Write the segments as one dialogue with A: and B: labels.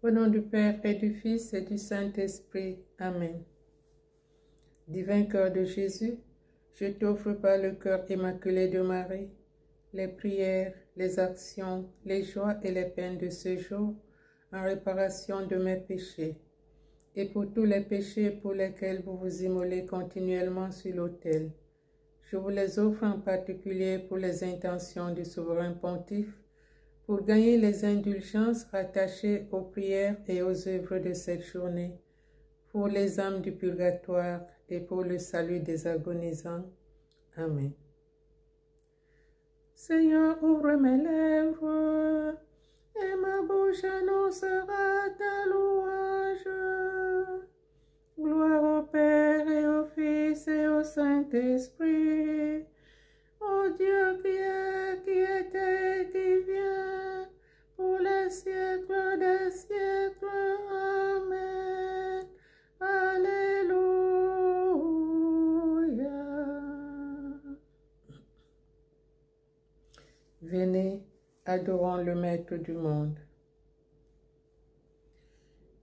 A: Au nom du Père et du Fils et du Saint-Esprit. Amen. Divin cœur de Jésus, je t'offre par le cœur immaculé de Marie les prières, les actions, les joies et les peines de ce jour en réparation de mes péchés et pour tous les péchés pour lesquels vous vous immolez continuellement sur l'autel. Je vous les offre en particulier pour les intentions du souverain pontife, pour gagner les indulgences rattachées aux prières et aux œuvres de cette journée, pour les âmes du purgatoire et pour le salut des agonisants. Amen. Seigneur, ouvre mes lèvres, et ma bouche annoncera ta louange. Gloire au Père et au Fils et au Saint-Esprit, ô Dieu qui est, qui était et qui vient, pour les siècles des siècles. Amen. Alléluia. Venez, adorons le Maître du monde.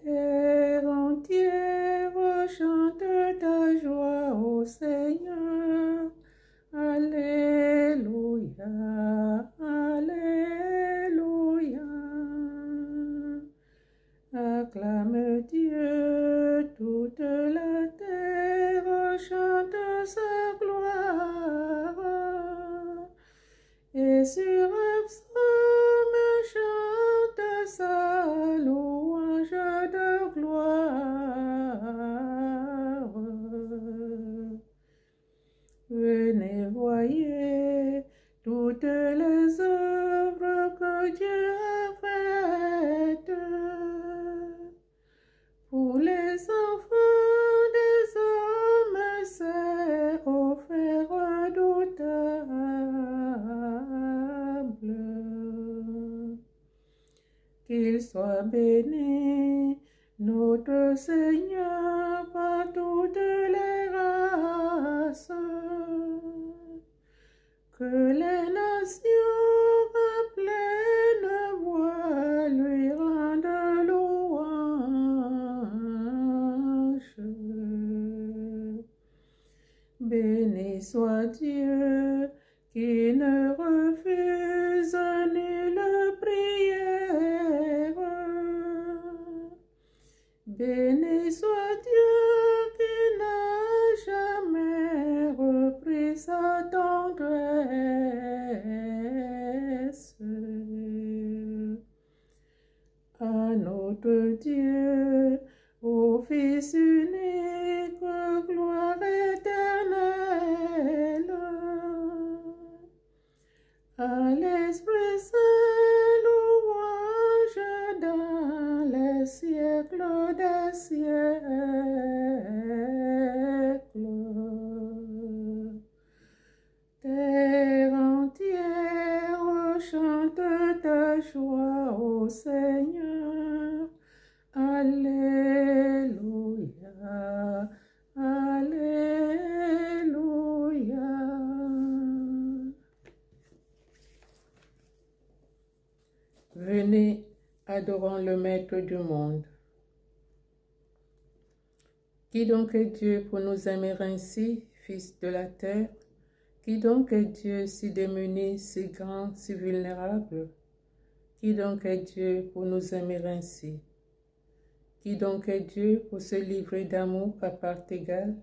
A: Terre entière chante ta joie au Seigneur. Alléluia, Alléluia. Acclame Dieu, toute la terre chante sa gloire. Et sur un psaume chante sa louange de gloire. Venez, voyez toutes les œuvres que Dieu a faites. Pour les enfants des hommes, c'est offert redoutable. Qu'il soit béni, notre Seigneur, par toutes les races. Que les nations à pleine voix lui rendent louange. Béni soit Dieu qui ne refuse nulle prière. Béni soit Dieu qui n'a jamais repris sa tendresse. À notre Dieu, ô Fils unique, gloire éternelle. À l'Esprit Saint, louange dans les siècles des siècles. Terre entière chante ta joie au Seigneur. Alléluia, Alléluia. Venez, adorons le Maître du monde. Qui donc est Dieu pour nous aimer ainsi, Fils de la terre? Qui donc est Dieu si démuni, si grand, si vulnérable? Qui donc est Dieu pour nous aimer ainsi? Qui donc est Dieu pour se livrer d'amour à part égale?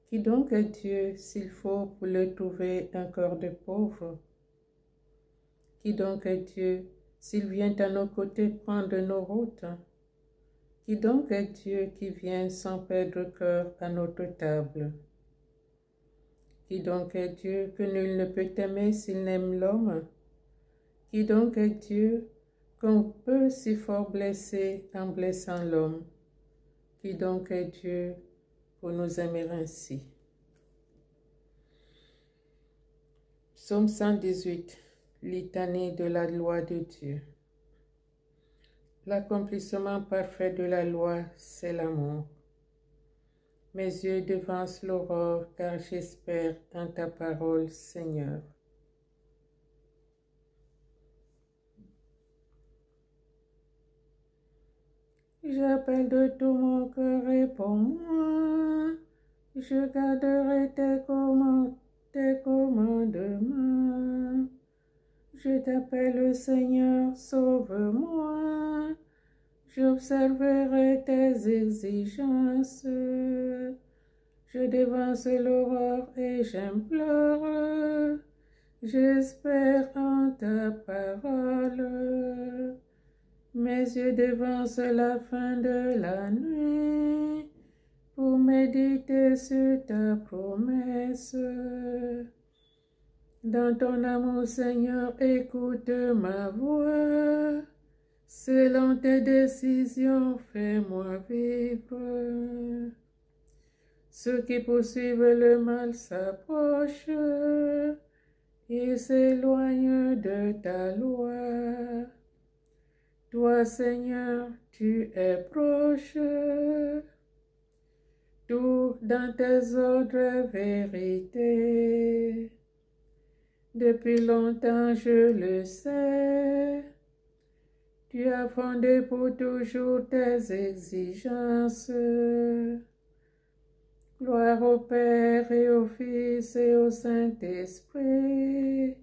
A: Qui donc est Dieu s'il faut pour le trouver un cœur de pauvre? Qui donc est Dieu s'il vient à nos côtés prendre nos routes? Qui donc est Dieu qui vient sans perdre cœur à notre table? Qui donc est Dieu que nul ne peut aimer s'il n'aime l'homme? Qui donc est Dieu qu'on peut si fort blesser en blessant l'homme? Qui donc est Dieu pour nous aimer ainsi? Psaume 118, litanie de la loi de Dieu. L'accomplissement parfait de la loi, c'est l'amour. Mes yeux devancent l'aurore, car j'espère en ta parole, Seigneur. J'appelle de tout mon cœur et pour moi. Je garderai tes commandements. Je t'appelle Seigneur, sauve-moi. J'observerai tes exigences. Je dévance l'aurore et j'implore. J'espère en ta parole. Mes yeux devancent la fin de la nuit pour méditer sur ta promesse. Dans ton amour, Seigneur, écoute ma voix. Selon tes décisions, fais-moi vivre. Ceux qui poursuivent le mal s'approchent et s'éloignent de ta loi. Toi, Seigneur, tu es proche. Tout dans tes ordres vérité. Depuis longtemps, je le sais. Tu as fondé pour toujours tes exigences. Gloire au Père et au Fils et au Saint-Esprit,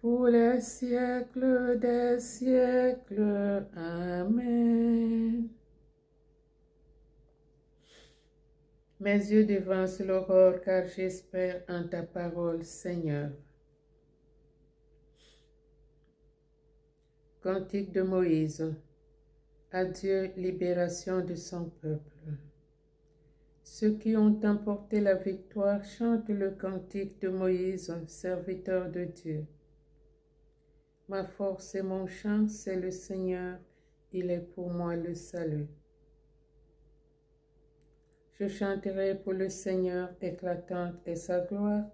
A: pour les siècles des siècles. Amen. Mes yeux devancent l'aurore, car j'espère en ta parole, Seigneur. Cantique de Moïse. À Dieu, libération de son peuple. Ceux qui ont emporté la victoire chantent le cantique de Moïse, serviteur de Dieu. Ma force et mon chant, c'est le Seigneur, il est pour moi le salut. Je chanterai pour le Seigneur, éclatante est sa gloire,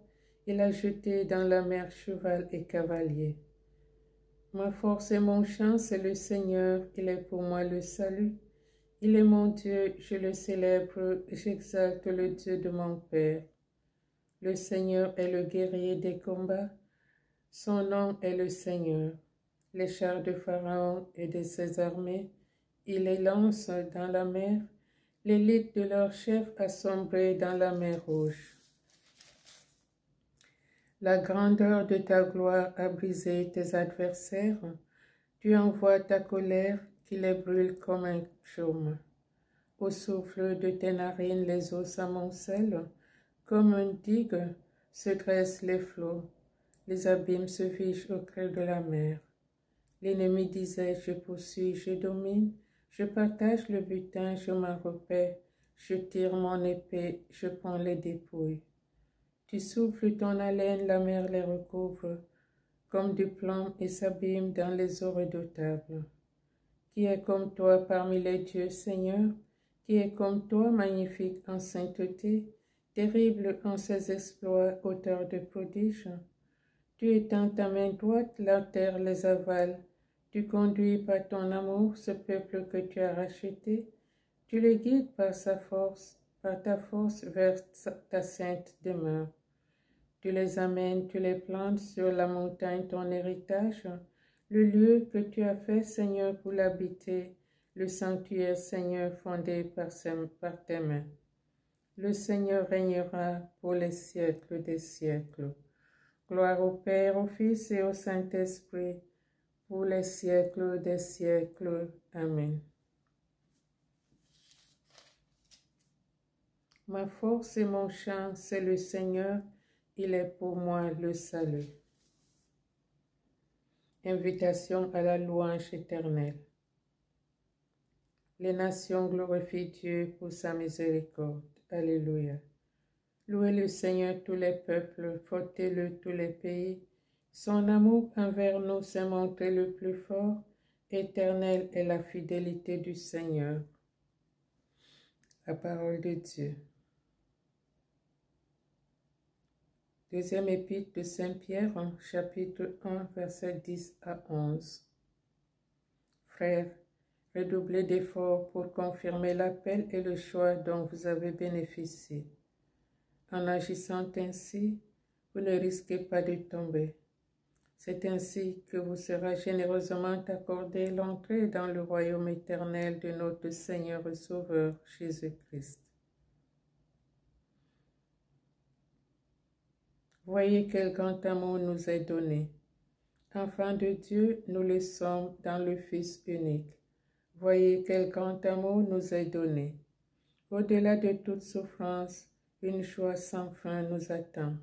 A: il a jeté dans la mer cheval et cavalier. Ma force et mon chant, c'est le Seigneur, il est pour moi le salut. Il est mon Dieu, je le célèbre, j'exalte le Dieu de mon Père. Le Seigneur est le guerrier des combats, son nom est le Seigneur. Les chars de Pharaon et de ses armées, il les lance dans la mer, l'élite de leur chef a sombré dans la mer Rouge. La grandeur de ta gloire a brisé tes adversaires, tu envoies ta colère qui les brûle comme un chaume. Au souffle de tes narines, les eaux s'amoncellent, comme une digue se dressent les flots, les abîmes se figent au creux de la mer. L'ennemi disait, je poursuis, je domine, je partage le butin, je m'en repais, je tire mon épée, je prends les dépouilles. Tu souffles ton haleine, la mer les recouvre, comme du plomb et s'abîme dans les eaux redoutables. Qui est comme toi parmi les dieux, Seigneur? Qui est comme toi, magnifique en sainteté, terrible en ses exploits, auteur de prodiges? Tu étends ta main droite, la terre les avale. Tu conduis par ton amour ce peuple que tu as racheté. Tu les guides par ta force vers ta sainte demeure. Tu les amènes, tu les plantes sur la montagne, ton héritage, le lieu que tu as fait, Seigneur, pour l'habiter, le sanctuaire, Seigneur, fondé par tes mains. Le Seigneur régnera pour les siècles des siècles. Gloire au Père, au Fils et au Saint-Esprit, pour les siècles des siècles. Amen. Ma force et mon chant, c'est le Seigneur, il est pour moi le salut. Invitation à la louange éternelle. Les nations glorifient Dieu pour sa miséricorde. Alléluia. Louez le Seigneur tous les peuples, fôtez-le tous les pays. Son amour envers nous s'est montré le plus fort. Éternelle est la fidélité du Seigneur. La parole de Dieu. Deuxième épître de Saint Pierre, chapitre 1, versets 10 à 11. Frères, redoublez d'efforts pour confirmer l'appel et le choix dont vous avez bénéficié. En agissant ainsi, vous ne risquez pas de tomber. C'est ainsi que vous sera généreusement accordée l'entrée dans le royaume éternel de notre Seigneur et Sauveur Jésus-Christ. Voyez quel grand amour nous est donné. Enfants de Dieu, nous le sommes dans le Fils unique. Voyez quel grand amour nous est donné. Au-delà de toute souffrance, une joie sans fin nous attend.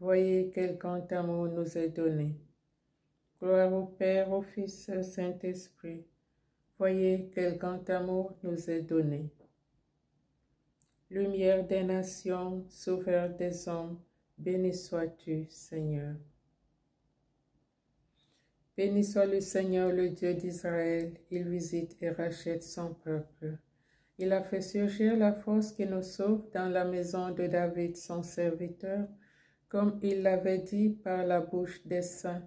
A: Voyez quel grand amour nous est donné. Gloire au Père, au Fils et au Saint-Esprit. Voyez quel grand amour nous est donné. Lumière des nations, sauveur des hommes, béni sois-tu, Seigneur. Béni soit le Seigneur, le Dieu d'Israël, il visite et rachète son peuple. Il a fait surgir la force qui nous sauve dans la maison de David, son serviteur, comme il l'avait dit par la bouche des saints,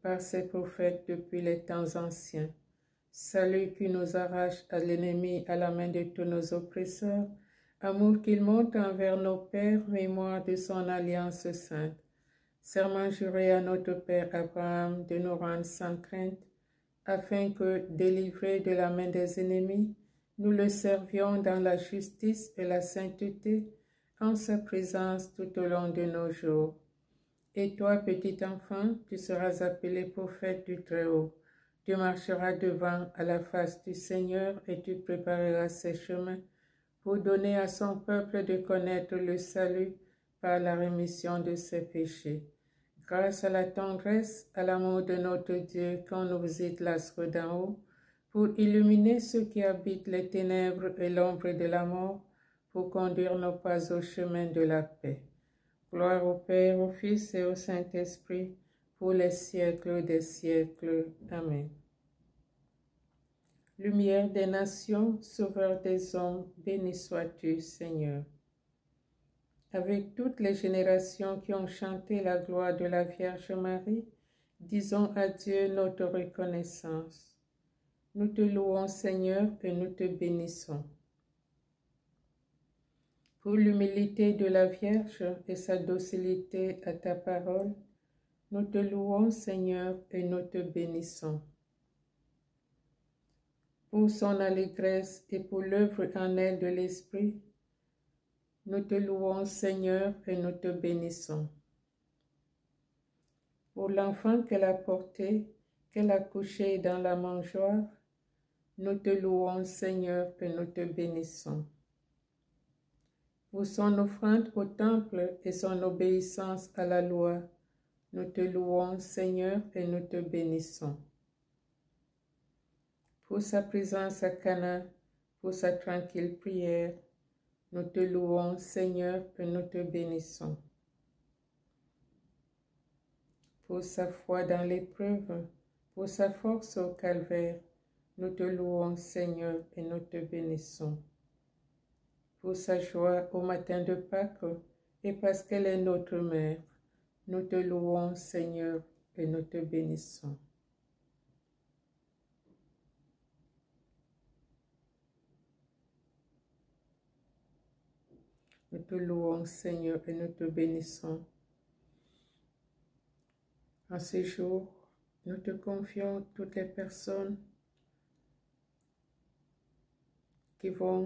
A: par ses prophètes depuis les temps anciens. Salut qui nous arrache à l'ennemi à la main de tous nos oppresseurs, amour qu'il montre envers nos pères, mémoire de son alliance sainte. Serment juré à notre Père Abraham de nous rendre sans crainte, afin que, délivrés de la main des ennemis, nous le servions dans la justice et la sainteté, en sa présence tout au long de nos jours. Et toi, petit enfant, tu seras appelé prophète du Très-Haut. Tu marcheras devant à la face du Seigneur et tu prépareras ses chemins pour donner à son peuple de connaître le salut par la rémission de ses péchés. Grâce à la tendresse, à l'amour de notre Dieu, qu'on nous visite l'astre d'en haut, pour illuminer ceux qui habitent les ténèbres et l'ombre de la mort, pour conduire nos pas au chemin de la paix. Gloire au Père, au Fils et au Saint-Esprit, pour les siècles des siècles. Amen. Lumière des nations, sauveur des hommes, béni sois-tu, Seigneur. Avec toutes les générations qui ont chanté la gloire de la Vierge Marie, disons à Dieu notre reconnaissance. Nous te louons, Seigneur, et nous te bénissons. Pour l'humilité de la Vierge et sa docilité à ta parole, nous te louons, Seigneur, et nous te bénissons. Pour son allégresse et pour l'œuvre en elle de l'Esprit, nous te louons, Seigneur, et nous te bénissons. Pour l'enfant qu'elle a porté, qu'elle a couché dans la mangeoire, nous te louons, Seigneur, et nous te bénissons. Pour son offrande au temple et son obéissance à la loi, nous te louons, Seigneur, et nous te bénissons. Pour sa présence à Cana, pour sa tranquille prière, nous te louons, Seigneur, et nous te bénissons. Pour sa foi dans l'épreuve, pour sa force au calvaire, nous te louons, Seigneur, et nous te bénissons. Pour sa joie au matin de Pâques, et parce qu'elle est notre mère, nous te louons, Seigneur, et nous te bénissons. Nous te louons, Seigneur, et nous te bénissons. En ce jour, nous te confions toutes les personnes qui vont